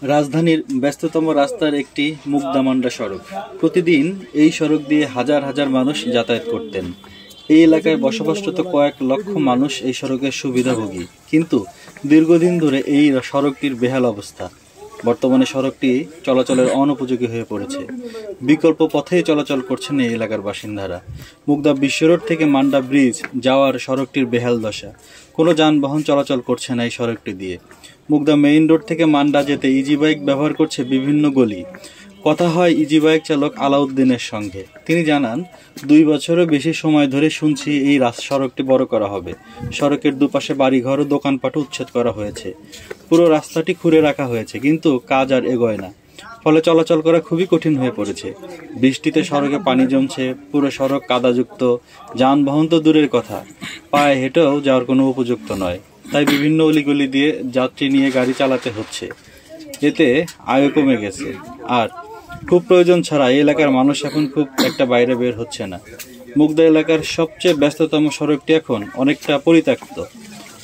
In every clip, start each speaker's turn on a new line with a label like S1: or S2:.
S1: রাজধানীর ব্যস্ততম রাস্তার একটি মুগদা-মান্ডা সড়ক। প্রতিদিন এই সড়ক দিয়ে হাজার হাজার মানুষ যাতায়াত করতেন। এই এলাকায় বসবাসরত কয়েক লক্ষ মানুষ এই সড়কের সুবিধাভোগী, কিন্তু দীর্ঘদিন ধরে এই সড়কটির বেহাল অবস্থা। বর্তমানে সড়কটি চলাচলের অনুপযোগী হয়ে পড়েছে। বিকল্প পথেই চলাচল করছেন এই এলাকার বাসিন্দারা। মুগদা বিশ্ব রোড থেকে মান্ডা ব্রিজ যাওয়ার সড়কটির বেহাল দশা। কোনো যানবাহন চলাচল করছে না এই সড়কটি দিয়ে। মুগদা মেইন রোড থেকে মান্ডা যেতে ইজি বাইক ব্যবহার করছে বিভিন্ন গলি। কথা হয় ইজি বাইক চালক আলাউদ্দিনের সঙ্গে। তিনি জানান, 2 বছরও বেশি সময় ধরে শুনছি এই সড়কটি বড় করা হবে। সড়কের দুপাশে বাড়িঘর ও দোকানপাট উচ্ছেদ করা হয়েছে। পুরো রাস্তাটি খুঁড়ে রাখা হয়েছে, কিন্তু কাজ আর এগোয় না। ফলে চলাচল করা খুবই কঠিন হয়ে পড়েছে। বৃষ্টিতে সড়কে পানি জমছে, পুরো সড়ক কাদাযুক্ত। যানবাহন তো দূরের কথা, পায়ে হেঁটেও যাওয়ার কোনো উপযুক্ত নয়। তাই বিভিন্ন অলিগলি দিয়ে যাত্রী নিয়ে গাড়ি চালাতে হচ্ছে। এতে আয়ও কমে গেছে। আর খুব প্রয়োজন ছাড়া এই এলাকার মানুষ এখন খুব একটা বাইরে বের হচ্ছে না। মুগদা এলাকার সবচেয়ে ব্যস্ততম সড়কটি এখন অনেকটা পরিত্যক্ত।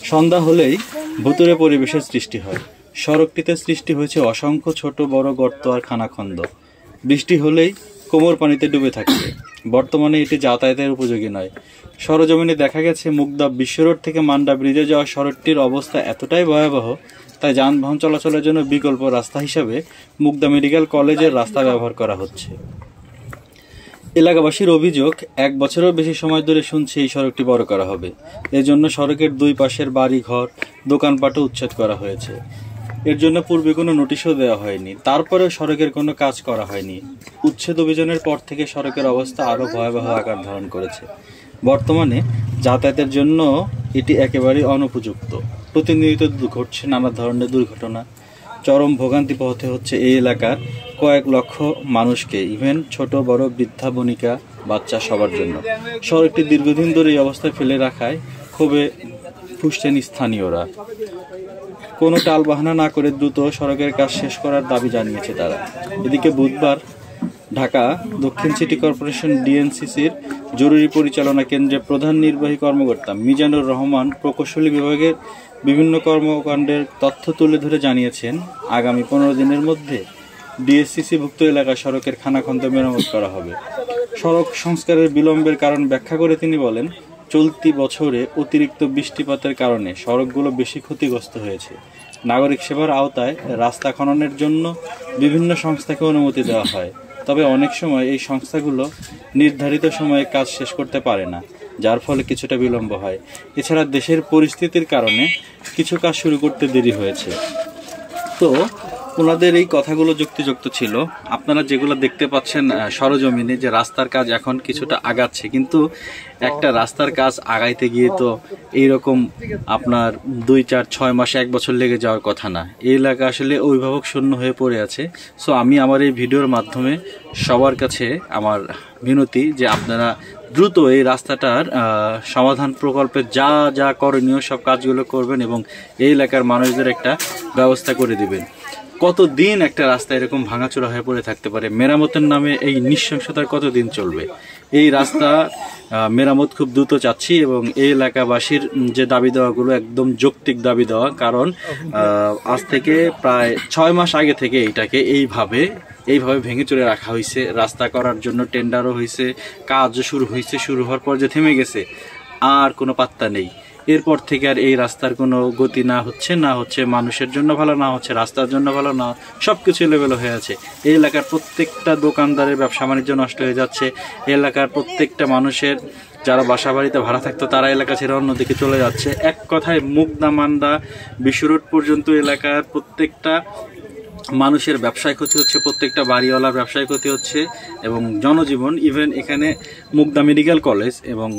S1: সন্ধ্যা হলেই ভুতুড়ে পরিবেশের সৃষ্টি হয়। সড়কটিতে সৃষ্টি হয়েছে অসংখ্য ছোট বড় গর্ত আর খানাখন্দ। বৃষ্টি হলেই কোমর পানিতে ডুবে থাকছে। বর্তমানে এটি যাতায়াতের উপযোগী নয়। সরজমিনে দেখা গেছে, মুগদা বিশ্ব রোড থেকে মান্ডা ব্রিজে যাওয়া সড়কটির অবস্থা এতটাই ভয়াবহ, তাই যানবাহন চলাচলের জন্য বিকল্প রাস্তা হিসাবে মুগদা মেডিকেল কলেজের রাস্তা ব্যবহার করা হচ্ছে। এলাকাবাসীর অভিযোগ, 1 বছরেরও বেশি সময় ধরে শুনছে এই সড়কটি বড় করা হবে। এর জন্য সড়কের 2 পাশের বাড়ি ঘর দোকানপাটও উচ্ছেদ করা হয়েছে। এর জন্য পূর্বে কোনো নোটিশও দেওয়া হয়নি। তারপরেও সড়কের কোনো কাজ করা হয়নি। উচ্ছেদ অভিযানের পর থেকে সড়কের অবস্থা আরও ভয়াবহ আকার ধারণ করেছে। বর্তমানে যাতায়াতের জন্য এটি একেবারেই অনুপযুক্ত। প্রতিনিয়ত ঘটছে নানা ধরনের দুর্ঘটনা। চরম ভোগান্তি পোহাতে হচ্ছে এই এলাকার কয়েক লক্ষ মানুষকে, ইভেন ছোট বড় বৃদ্ধা বনিকা বাচ্চা সবার জন্য। সড়কটি দীর্ঘদিন ধরে এই অবস্থায় ফেলে রাখায় ক্ষোভে ফুঁসছেন স্থানীয়রা। কোনো টালবাহানা না করে দ্রুত সড়কের কাজ শেষ করার দাবি জানিয়েছে তারা। এদিকে বুধবার ঢাকা দক্ষিণ সিটি কর্পোরেশন ডিএনসিসির জরুরি পরিচালনা কেন্দ্রের প্রধান নির্বাহী কর্মকর্তা মিজানুর রহমান প্রকৌশলী বিভাগের বিভিন্ন কর্মকাণ্ডের তথ্য তুলে ধরে জানিয়েছেন, আগামী 15 দিনের মধ্যে ডিএসসিসিভুক্ত এলাকায় সড়কের খানাখন্দ মেরামত করা হবে। সড়ক সংস্কারের বিলম্বের কারণ ব্যাখ্যা করে তিনি বলেন, চলতি বছরে অতিরিক্ত বৃষ্টিপাতের কারণে সড়কগুলো বেশি ক্ষতিগ্রস্ত হয়েছে। নাগরিক সেবার আওতায় রাস্তা খননের জন্য বিভিন্ন সংস্থাকে অনুমতি দেওয়া হয়, তবে অনেক সময় এই সংস্থাগুলো নির্ধারিত সময়ে কাজ শেষ করতে পারে না, যার ফলে কিছুটা বিলম্ব হয়। এছাড়া দেশের পরিস্থিতির কারণে কিছু কাজ শুরু করতে দেরি হয়েছে। তো ওনাদের এই কথাগুলো যুক্তিযুক্ত ছিল। আপনারা যেগুলো দেখতে পাচ্ছেন সরজমিনে, যে রাস্তার কাজ এখন কিছুটা আগাচ্ছে, কিন্তু একটা রাস্তার কাজ আগাইতে গিয়ে তো এইরকম আপনার 2, 4, 6 মাস 1 বছর লেগে যাওয়ার কথা না। এই এলাকা আসলে অভিভাবক শূন্য হয়ে পড়ে আছে। সো আমি আমার এই ভিডিওর মাধ্যমে সবার কাছে আমার বিনতি যে আপনারা দ্রুত এই রাস্তাটার সমাধান প্রকল্পে যা যা করণীয় সব কাজগুলো করবেন এবং এই এলাকার মানুষদের একটা ব্যবস্থা করে দিবেন। কতদিন একটা রাস্তা এরকম ভাঙাচোরা হয়ে পড়ে থাকতে পারে? মেরামতের নামে এই নৃশংসতার কতদিন চলবে? এই রাস্তা মেরামত খুব দ্রুত চাচ্ছি, এবং এই এলাকাবাসীর যে দাবি দেওয়াগুলো একদম যৌক্তিক দাবি দেওয়া। কারণ আজ থেকে প্রায় 6 মাস আগে থেকে এইটাকে এইভাবে ভেঙে চুরে রাখা হয়েছে। রাস্তা করার জন্য টেন্ডারও হয়েছে, কাজও শুরু হয়েছে। শুরু হওয়ার পর যে থেমে গেছে, আর কোনো পাত্তা নেই। এরপর থেকে আর এই রাস্তার কোনো গতি না হচ্ছে মানুষের জন্য ভালো, না হচ্ছে রাস্তার জন্য ভালো, না সবকিছু এলোমেলো হয়ে আছে। এই এলাকার প্রত্যেকটা দোকানদারের ব্যবসা বাণিজ্য নষ্ট হয়ে যাচ্ছে। এই এলাকার প্রত্যেকটা মানুষের যারা বাসা বাড়িতে ভাড়া থাকতো তারা এলাকা ছেড়ে অন্যদিকে চলে যাচ্ছে। এক কথায় মুগদা মান্ডা বিশ্ব রোড পর্যন্ত এলাকার প্রত্যেকটা মানুষের ব্যবসায় ক্ষতি হচ্ছে, প্রত্যেকটা বাড়িওয়ালার ব্যবসায় ক্ষতি হচ্ছে এবং জনজীবন। ইভেন এখানে মুগদা মেডিকেল কলেজ এবং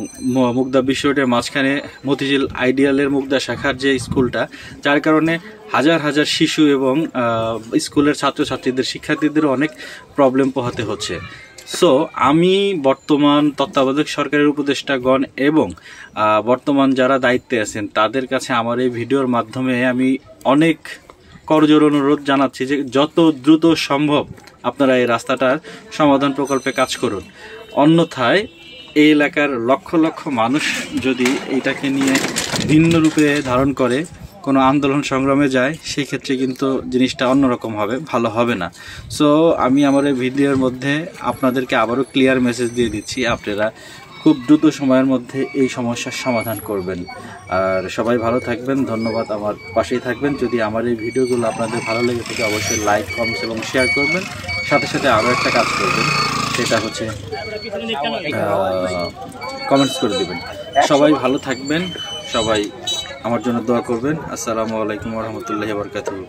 S1: মুগদা বিশ্ব রোডের মাঝখানে মতিঝিল আইডিয়ালের মুগদা শাখার যে স্কুলটা, যার কারণে হাজার হাজার শিশু এবং স্কুলের ছাত্রছাত্রীদের শিক্ষার্থীদের অনেক প্রবলেম পোহাতে হচ্ছে। সো আমি বর্তমান তত্ত্বাবধায়ক সরকারের উপদেষ্টাগণ এবং বর্তমান যারা দায়িত্বে আছেন তাদের কাছে আমার এই ভিডিওর মাধ্যমে আমি অনেক করজোর অনুরোধ জানাচ্ছি যে যত দ্রুত সম্ভব আপনারা এই রাস্তাটার সমাধান প্রকল্পে কাজ করুন। অন্যথায় এই এলাকার লক্ষ লক্ষ মানুষ যদি এটাকে নিয়ে ভিন্ন রূপে ধারণ করে, কোনো আন্দোলন সংগ্রামে যায়, সেই ক্ষেত্রে কিন্তু জিনিসটা অন্যরকম হবে, ভালো হবে না। সো আমি আমার এই ভিডিওর মধ্যে আপনাদেরকে আবারও ক্লিয়ার মেসেজ দিয়ে দিচ্ছি, আপনারা খুব দ্রুত সময়ের মধ্যে এই সমস্যার সমাধান করবেন। আর সবাই ভালো থাকবেন, ধন্যবাদ, আমার পাশেই থাকবেন। যদি আমার এই ভিডিওগুলো আপনাদের ভালো লেগে থাকে অবশ্যই লাইক, কমেন্টস এবং শেয়ার করবেন। সাথে সাথে আরও একটা কাজ করবেন, সেটা হচ্ছে কমেন্টস করে দেবেন। সবাই ভালো থাকবেন, সবাই আমার জন্য দোয়া করবেন। আসসালামু আলাইকুম ওয়া রাহমাতুল্লাহি ওয়া বারাকাতুহু।